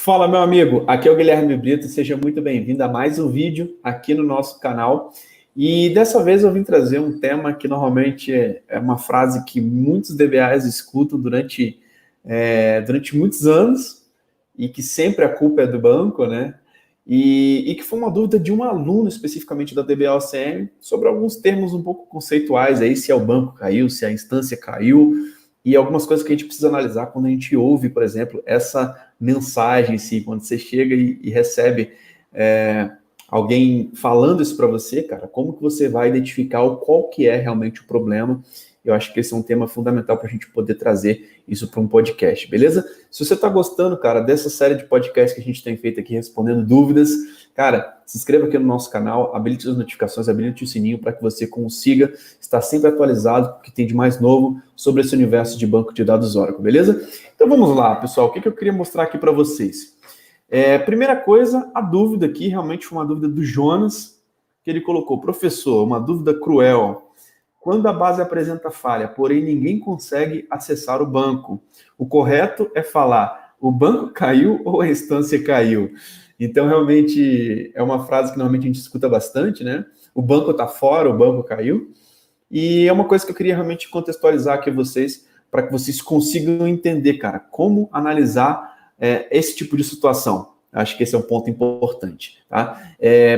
Fala, meu amigo, aqui é o Guilherme Brito, seja muito bem-vindo a mais um vídeo aqui no nosso canal. E dessa vez eu vim trazer um tema que normalmente é uma frase que muitos DBAs escutam durante muitos anos e que sempre a culpa é do banco, né? E que foi uma dúvida de um aluno especificamente da DBA OCM sobre alguns termos um pouco conceituais aí, se é o banco caiu, se a instância caiu, e algumas coisas que a gente precisa analisar quando a gente ouve, por exemplo, essa mensagem, assim, quando você chega e recebe alguém falando isso para você, cara, como que você vai identificar qual que é realmente o problema? Eu acho que esse é um tema fundamental para a gente poder trazer isso para um podcast, beleza? Se você está gostando, cara, dessa série de podcasts que a gente tem feito aqui respondendo dúvidas, cara, se inscreva aqui no nosso canal, habilite as notificações, habilite o sininho para que você consiga estar sempre atualizado com o que tem de mais novo sobre esse universo de banco de dados Oracle, beleza? Então vamos lá, pessoal, o que eu queria mostrar aqui para vocês? Primeira coisa, a dúvida aqui realmente foi uma dúvida do Jonas, que ele colocou: professor, uma dúvida cruel. Quando a base apresenta falha, porém ninguém consegue acessar o banco, o correto é falar: o banco caiu ou a instância caiu? Então, realmente, é uma frase que normalmente a gente escuta bastante, né? O banco está fora, o banco caiu. E é uma coisa que eu queria realmente contextualizar aqui vocês, para que vocês consigam entender, cara, como analisar esse tipo de situação. Acho que esse é um ponto importante, tá?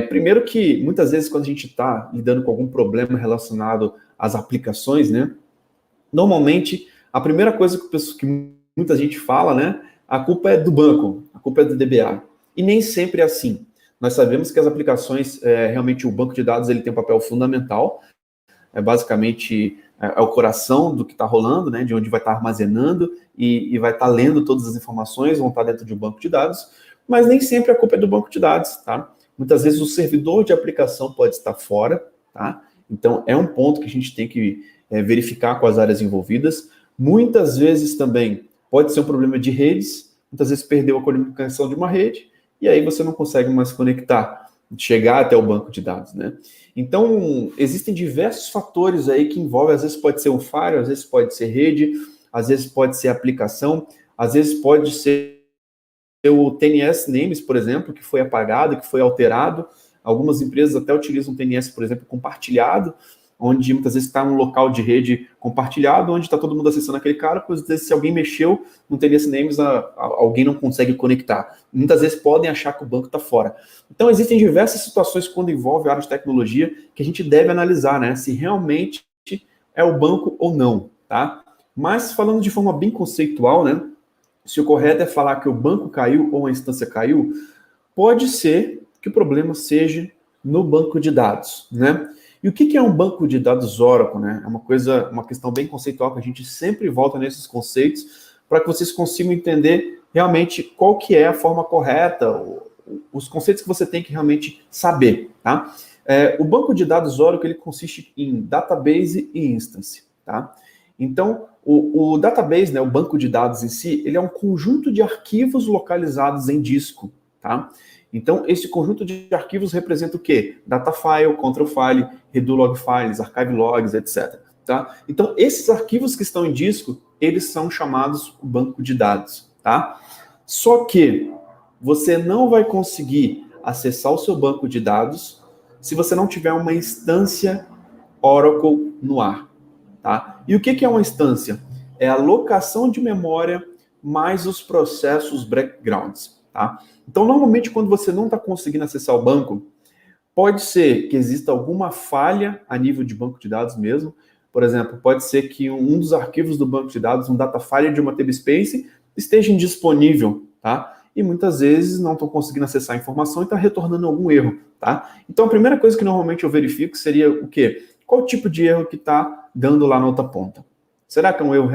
Primeiro que, muitas vezes, quando a gente está lidando com algum problema relacionado às aplicações, né? Normalmente, a primeira coisa que muita gente fala, né? A culpa é do banco, a culpa é do DBA. E nem sempre é assim. Nós sabemos que as aplicações, realmente o banco de dados ele tem um papel fundamental, basicamente o coração do que está rolando, né, de onde vai estar armazenando e vai estar lendo todas as informações, vão estar dentro de um banco de dados, mas nem sempre a culpa é do banco de dados, tá? Muitas vezes o servidor de aplicação pode estar fora, tá? Então é um ponto que a gente tem que verificar com as áreas envolvidas. Muitas vezes também pode ser um problema de redes, muitas vezes perdeu a comunicação de uma rede, e aí você não consegue mais conectar, chegar até o banco de dados, né? Então, existem diversos fatores aí que envolvem, às vezes pode ser um firewall, às vezes pode ser rede, às vezes pode ser aplicação, às vezes pode ser o TNS Names, por exemplo, que foi apagado, que foi alterado. Algumas empresas até utilizam o TNS, por exemplo, compartilhado, onde muitas vezes está um local de rede compartilhado, onde está todo mundo acessando aquele cara, pois às vezes se alguém mexeu no TNS Names, alguém não consegue conectar. Muitas vezes podem achar que o banco está fora. Então existem diversas situações quando envolve a área de tecnologia que a gente deve analisar, né? Se realmente é o banco ou não, tá? Mas falando de forma bem conceitual, né? Se o correto é falar que o banco caiu ou a instância caiu, pode ser que o problema seja no banco de dados, né? E o que é um banco de dados Oracle, né? É uma questão bem conceitual que a gente sempre volta nesses conceitos para que vocês consigam entender realmente qual que é a forma correta, os conceitos que você tem que realmente saber, tá? O banco de dados Oracle, ele consiste em database e instance, tá? Então, o database, né, o banco de dados em si, ele é um conjunto de arquivos localizados em disco, tá? Então, esse conjunto de arquivos representa o quê? Data file, control file, redo log files, archive logs, etc. Tá? Então, esses arquivos que estão em disco, eles são chamados banco de dados, tá? Só que você não vai conseguir acessar o seu banco de dados se você não tiver uma instância Oracle no ar, tá? E o que é uma instância? É a locação de memória mais os processos backgrounds, tá? Então, normalmente, quando você não está conseguindo acessar o banco, pode ser que exista alguma falha a nível de banco de dados mesmo. Por exemplo, pode ser que um dos arquivos do banco de dados, um data file de uma TabSpace, esteja indisponível, tá? E muitas vezes não estão conseguindo acessar a informação e está retornando algum erro, tá? Então, a primeira coisa que normalmente eu verifico seria o quê? Qual tipo de erro que está dando lá na outra ponta? Será que é um erro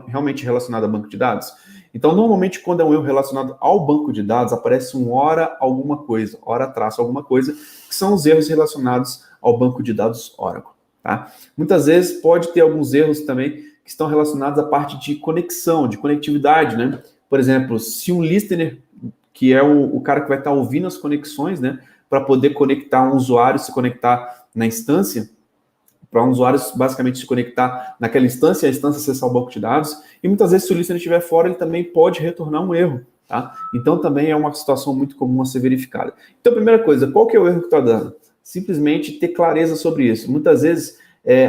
realmente relacionado a banco de dados? Então, normalmente, quando é um erro relacionado ao banco de dados, aparece um hora alguma coisa, hora traço alguma coisa, que são os erros relacionados ao banco de dados Oracle, tá? Muitas vezes pode ter alguns erros também que estão relacionados à parte de conexão, de conectividade, né? Por exemplo, se um listener, que é o cara que vai estar ouvindo as conexões, né, para poder conectar um usuário, se conectar na instância, para um usuário basicamente se conectar naquela instância, a instância acessar o banco de dados, e muitas vezes se o listener estiver fora, ele também pode retornar um erro, tá? Então também é uma situação muito comum a ser verificada. Então, primeira coisa, qual que é o erro que está dando? Simplesmente ter clareza sobre isso. Muitas vezes,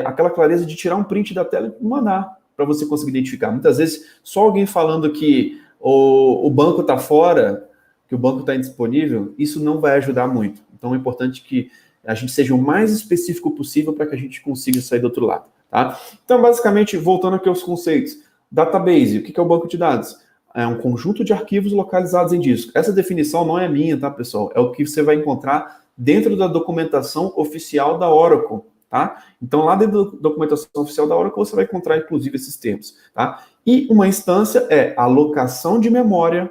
aquela clareza de tirar um print da tela e mandar para você conseguir identificar. Muitas vezes, só alguém falando que o banco está fora, que o banco está indisponível, isso não vai ajudar muito. Então é importante que a gente seja o mais específico possível para que a gente consiga sair do outro lado, tá? Então, basicamente, voltando aqui aos conceitos. Database, o que é o banco de dados? É um conjunto de arquivos localizados em disco. Essa definição não é minha, tá, pessoal? É o que você vai encontrar dentro da documentação oficial da Oracle, tá? Então, lá dentro da documentação oficial da Oracle, você vai encontrar, inclusive, esses termos, tá? E uma instância é a alocação de memória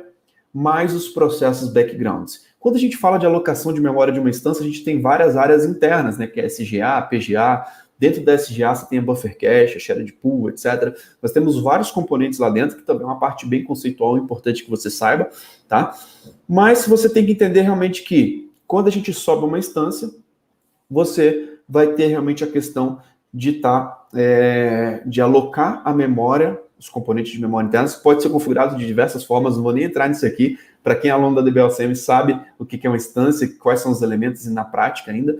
mais os processos backgrounds. Quando a gente fala de alocação de memória de uma instância, a gente tem várias áreas internas, né? Que é SGA, PGA. Dentro da SGA você tem a buffer cache, a shared pool, etc. Nós temos vários componentes lá dentro, que também é uma parte bem conceitual, importante que você saiba, tá? Mas você tem que entender realmente que quando a gente sobe uma instância, você vai ter realmente a questão de de alocar a memória, os componentes de memória interna, pode ser configurado de diversas formas, não vou nem entrar nisso aqui. Para quem é aluno da DBLCM sabe o que é uma instância, quais são os elementos e na prática ainda.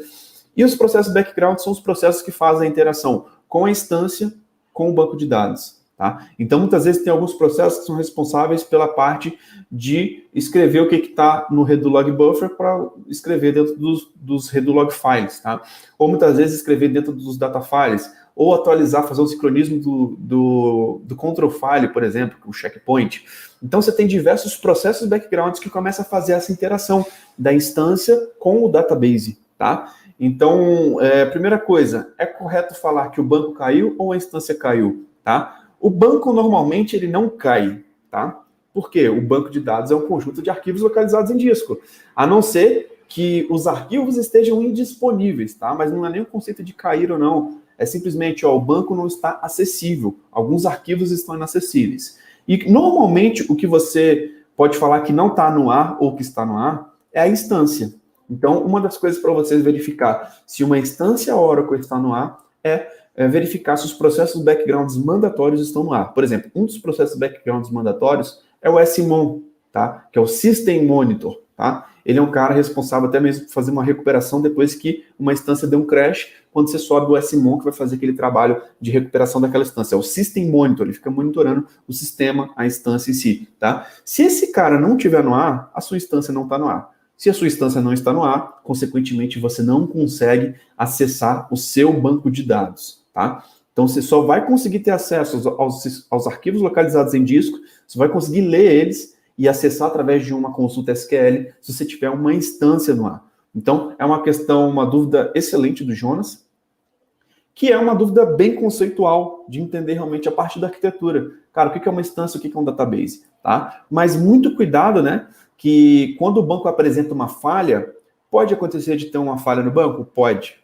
E os processos background são os processos que fazem a interação com a instância, com o banco de dados. Tá? Então, muitas vezes, tem alguns processos que são responsáveis pela parte de escrever o que está no Redolog Buffer para escrever dentro dos Redolog Files. Tá? Ou, muitas vezes, escrever dentro dos Data Files, ou atualizar, fazer um sincronismo do Control File, por exemplo, o checkpoint. Então, você tem diversos processos backgrounds que começam a fazer essa interação da instância com o database. Tá? Então, primeira coisa, é correto falar que o banco caiu ou a instância caiu, tá? O banco, normalmente, ele não cai, tá? Por quê? O banco de dados é um conjunto de arquivos localizados em disco, a não ser que os arquivos estejam indisponíveis, tá? Mas não é nem o conceito de cair ou não, é simplesmente, o banco não está acessível, alguns arquivos estão inacessíveis. E, normalmente, o que você pode falar que não está no ar ou que está no ar é a instância. Então, uma das coisas para vocês verificar se uma instância Oracle está no ar é verificar se os processos backgrounds mandatórios estão no ar. Por exemplo, um dos processos backgrounds mandatórios é o SMON, tá? Que é o System Monitor. Tá? Ele é um cara responsável até mesmo por fazer uma recuperação depois que uma instância deu um crash, quando você sobe o SMON, que vai fazer aquele trabalho de recuperação daquela instância. É o System Monitor, ele fica monitorando o sistema, a instância em si. Tá? Se esse cara não estiver no ar, a sua instância não está no ar. Se a sua instância não está no ar, consequentemente, você não consegue acessar o seu banco de dados, tá? Então, você só vai conseguir ter acesso aos arquivos localizados em disco, você vai conseguir ler eles e acessar através de uma consulta SQL se você tiver uma instância no ar. Então, é uma dúvida excelente do Jonas, que é uma dúvida bem conceitual de entender realmente a parte da arquitetura. Cara, o que é uma instância, o que é um database, tá? Mas muito cuidado, né? Que quando o banco apresenta uma falha, pode acontecer de ter uma falha no banco? Pode.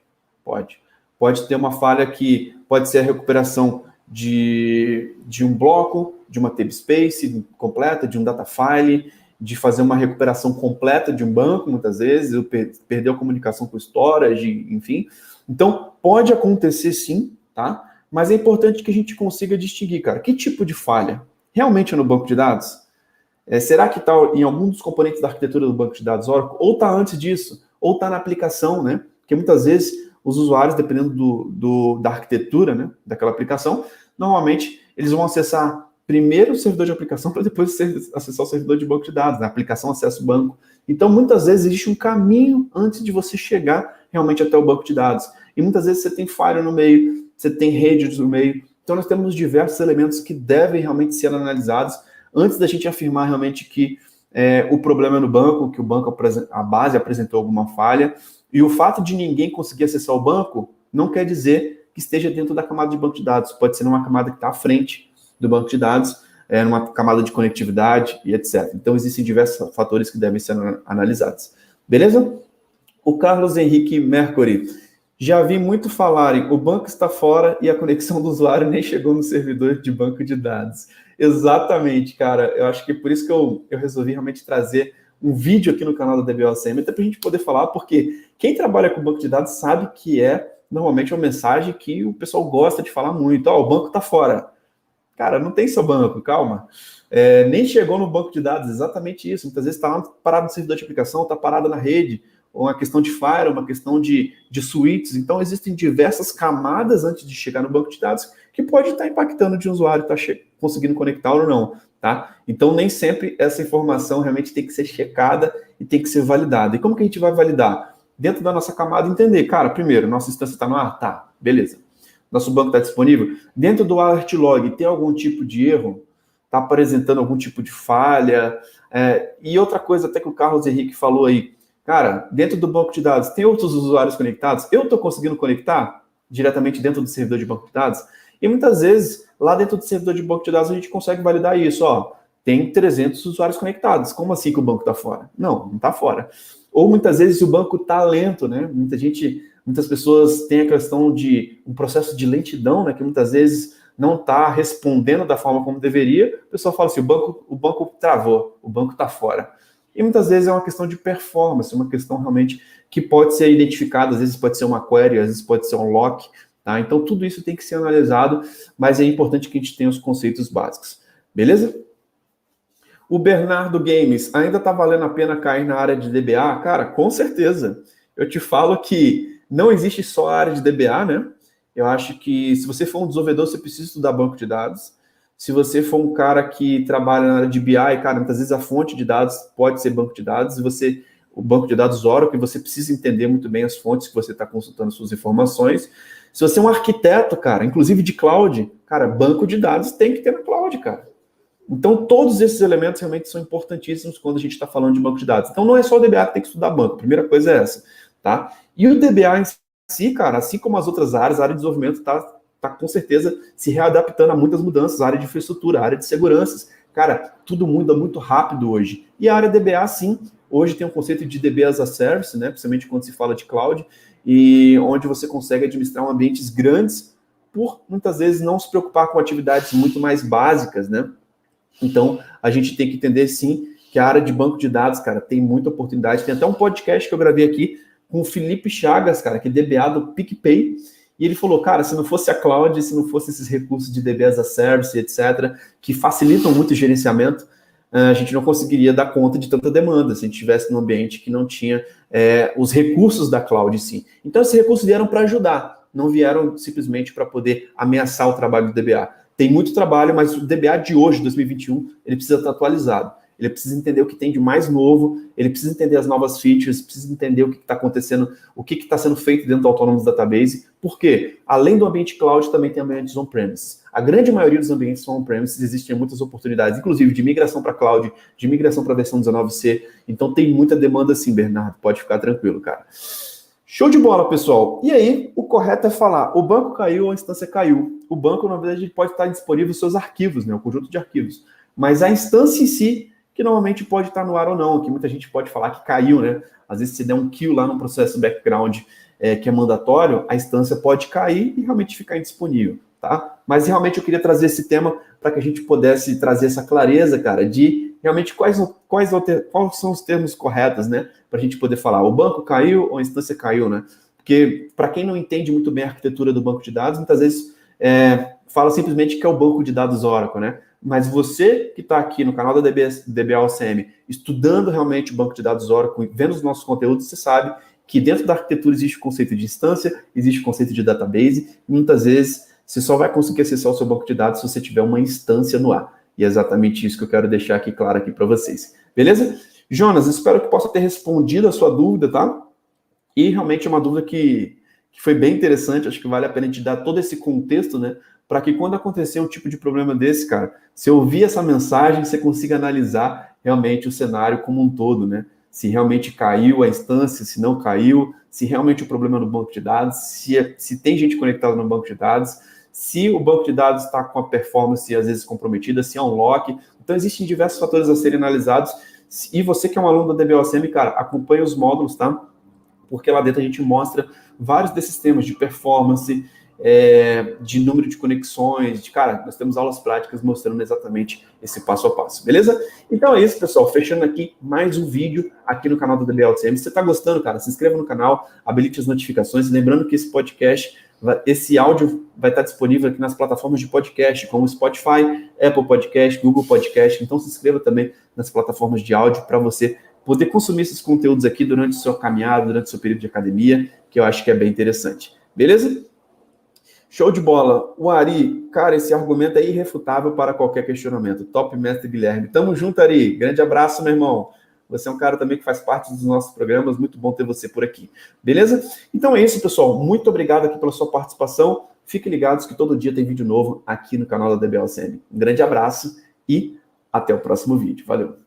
Pode ter uma falha que pode ser a recuperação de um bloco, de uma table space completa, de um data file, de fazer uma recuperação completa de um banco, muitas vezes, perdeu a comunicação com o storage, enfim. Então, pode acontecer sim, tá? Mas é importante que a gente consiga distinguir, cara, que tipo de falha? Realmente é no banco de dados? Será que está em algum dos componentes da arquitetura do banco de dados Oracle? Ou está antes disso? Ou está na aplicação, né? Porque muitas vezes os usuários, dependendo da arquitetura, né, daquela aplicação, normalmente eles vão acessar primeiro o servidor de aplicação para depois acessar o servidor de banco de dados. Na aplicação acessa o banco. Então, muitas vezes existe um caminho antes de você chegar realmente até o banco de dados. E muitas vezes você tem falha no meio, você tem redes no meio. Então, nós temos diversos elementos que devem realmente ser analisados antes da gente afirmar realmente que o problema é no banco, que o banco, a base apresentou alguma falha. E o fato de ninguém conseguir acessar o banco não quer dizer que esteja dentro da camada de banco de dados. Pode ser numa camada que está à frente do banco de dados, numa camada de conectividade e etc. Então, existem diversos fatores que devem ser analisados. Beleza? O Carlos Henrique Mercury. Já vi muito falarem, o banco está fora e a conexão do usuário nem chegou no servidor de banco de dados. Exatamente, cara. Eu acho que é por isso que eu resolvi realmente trazer um vídeo aqui no canal da DBLCM, até para a gente poder falar, porque quem trabalha com banco de dados sabe que normalmente uma mensagem que o pessoal gosta de falar muito. O banco está fora. Cara, não tem seu banco, calma. Nem chegou no banco de dados, exatamente isso. Muitas vezes está parado no servidor de aplicação, está parado na rede, ou uma questão de firewall, uma questão de suítes. Então, existem diversas camadas antes de chegar no banco de dados que pode estar impactando de um usuário estar conseguindo conectar ou não, tá? Então, nem sempre essa informação realmente tem que ser checada e tem que ser validada. E como que a gente vai validar? Dentro da nossa camada, entender, cara, primeiro, nossa instância está no ar? Tá, beleza. Nosso banco está disponível. Dentro do alert log, tem algum tipo de erro? Está apresentando algum tipo de falha? E outra coisa até que o Carlos Henrique falou aí, cara, dentro do banco de dados, tem outros usuários conectados? Eu estou conseguindo conectar diretamente dentro do servidor de banco de dados? E muitas vezes, lá dentro do servidor de banco de dados, a gente consegue validar isso. Ó, tem 300 usuários conectados. Como assim que o banco está fora? Não está fora. Ou muitas vezes o banco está lento, né? Muitas pessoas têm a questão de um processo de lentidão, né? Que muitas vezes não está respondendo da forma como deveria. O pessoal fala assim, o banco travou, o banco está fora. E muitas vezes é uma questão de performance, uma questão realmente que pode ser identificada, às vezes pode ser uma query, às vezes pode ser um lock, tá? Então tudo isso tem que ser analisado, mas é importante que a gente tenha os conceitos básicos. Beleza? O Bernardo Games, ainda está valendo a pena cair na área de DBA? Cara, com certeza. Eu te falo que não existe só a área de DBA, né? Eu acho que se você for um desenvolvedor, você precisa estudar banco de dados. Se você for um cara que trabalha na área de BI, cara, muitas vezes a fonte de dados pode ser banco de dados, e o banco de dados Oracle, você precisa entender muito bem as fontes que você está consultando suas informações. Se você é um arquiteto, cara, inclusive de cloud, cara, banco de dados tem que ter na cloud, cara. Então, todos esses elementos realmente são importantíssimos quando a gente está falando de banco de dados. Então, não é só o DBA que tem que estudar banco. A primeira coisa é essa, tá? E o DBA em si, cara, assim como as outras áreas, a área de desenvolvimento está com certeza se readaptando a muitas mudanças. A área de infraestrutura, a área de seguranças. Cara, tudo muda muito rápido hoje. E a área DBA, sim, hoje tem um conceito de DB as a Service, né? Principalmente quando se fala de cloud, e onde você consegue administrar ambientes grandes por, muitas vezes, não se preocupar com atividades muito mais básicas, né? Então, a gente tem que entender, sim, que a área de banco de dados, cara, tem muita oportunidade. Tem até um podcast que eu gravei aqui com o Felipe Chagas, cara, que é DBA do PicPay, e ele falou, cara, se não fosse a cloud, se não fosse esses recursos de DB as a Service, etc., que facilitam muito o gerenciamento, a gente não conseguiria dar conta de tanta demanda, se a gente estivesse num ambiente que não tinha os recursos da cloud, sim. Então, esses recursos vieram para ajudar, não vieram simplesmente para poder ameaçar o trabalho do DBA. Tem muito trabalho, mas o DBA de hoje, 2021, ele precisa estar atualizado. Ele precisa entender o que tem de mais novo, ele precisa entender as novas features, precisa entender o que está acontecendo, o que está sendo feito dentro do Autonomous Database. Por quê? Além do ambiente cloud, também tem ambientes on-premise. A grande maioria dos ambientes são on-premise, existem muitas oportunidades, inclusive de migração para cloud, de migração para a versão 19C. Então tem muita demanda sim, Bernardo, pode ficar tranquilo, cara. Show de bola, pessoal. E aí, o correto é falar, o banco caiu ou a instância caiu. O banco, na verdade, pode estar disponível os seus arquivos, né, o conjunto de arquivos. Mas a instância em si, que normalmente pode estar no ar ou não, que muita gente pode falar que caiu, né? Às vezes, se der um kill lá no processo background que é mandatório, a instância pode cair e realmente ficar indisponível, tá? Mas realmente eu queria trazer esse tema para que a gente pudesse trazer essa clareza, cara, de realmente quais são os termos corretos, né? Para a gente poder falar, o banco caiu ou a instância caiu, né? Porque, para quem não entende muito bem a arquitetura do banco de dados, muitas vezes fala simplesmente que é o banco de dados Oracle, né? Mas você que está aqui no canal da DBA OCM, estudando realmente o banco de dados Oracle, vendo os nossos conteúdos, você sabe que dentro da arquitetura existe o conceito de instância, existe o conceito de database, e muitas vezes você só vai conseguir acessar o seu banco de dados se você tiver uma instância no ar. E é exatamente isso que eu quero deixar aqui claro aqui para vocês. Beleza? Jonas, espero que possa ter respondido a sua dúvida, tá? E realmente é uma dúvida que foi bem interessante, acho que vale a pena te dar todo esse contexto, né? Para que quando acontecer um tipo de problema desse, cara, se ouvir essa mensagem, você consiga analisar realmente o cenário como um todo, né? Se realmente caiu a instância, se não caiu, se realmente o problema é no banco de dados, se tem gente conectada no banco de dados, se o banco de dados está com a performance às vezes comprometida, se é um lock. Então, existem diversos fatores a serem analisados. E você que é um aluno da DBOCM, cara, acompanhe os módulos, tá? Porque lá dentro a gente mostra vários desses temas de performance, de número de conexões, cara, nós temos aulas práticas mostrando exatamente esse passo a passo, beleza? Então é isso, pessoal, fechando aqui mais um vídeo aqui no canal do DBA OCM. Se você está gostando, cara, se inscreva no canal, habilite as notificações, lembrando que esse podcast esse áudio vai estar disponível aqui nas plataformas de podcast, como Spotify, Apple Podcast, Google Podcast. Então se inscreva também nas plataformas de áudio para você poder consumir esses conteúdos aqui durante sua caminhada, durante seu período de academia, que eu acho que é bem interessante. Beleza? Show de bola. O Ari, cara, esse argumento é irrefutável para qualquer questionamento. Top, mestre Guilherme. Tamo junto, Ari. Grande abraço, meu irmão. Você é um cara também que faz parte dos nossos programas. Muito bom ter você por aqui. Beleza? Então é isso, pessoal. Muito obrigado aqui pela sua participação. Fiquem ligados que todo dia tem vídeo novo aqui no canal da DBLCM. Um grande abraço e até o próximo vídeo. Valeu!